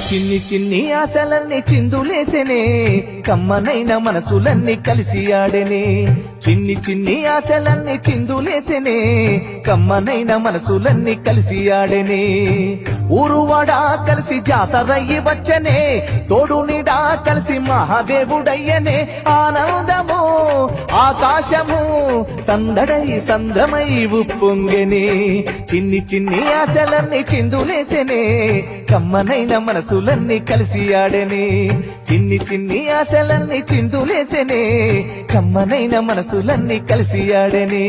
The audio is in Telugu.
చిన్ని చిన్ని ఆశలన్నీ చిందులేసెనే కమ్మనైన మనసులన్నీ కలిసి ఆడెనే చిన్ని చిన్ని ఆశలన్నీ చిందులేసెనే కమ్మనైన మనసులన్నీ కలిసి ఆడెనే ఊరువాడా కలిసి జాతరయ్యి వచ్చనే తోడు నీడా కలిసి మహాదేవుడయ్యనే ఆనందము ఆకాశము సందడై సంద్రమై ఉప్పొంగెనే చిన్ని చిన్ని ఆశలన్నీ చిందులేసెనే కమ్మనైన మనసులన్నీ కలిసి ఆడెనే చిన్ని చిన్ని ఆశలన్నీ చిందులేసెనే కమ్మనైన మనసులన్నీ కలిసి ఆడెనే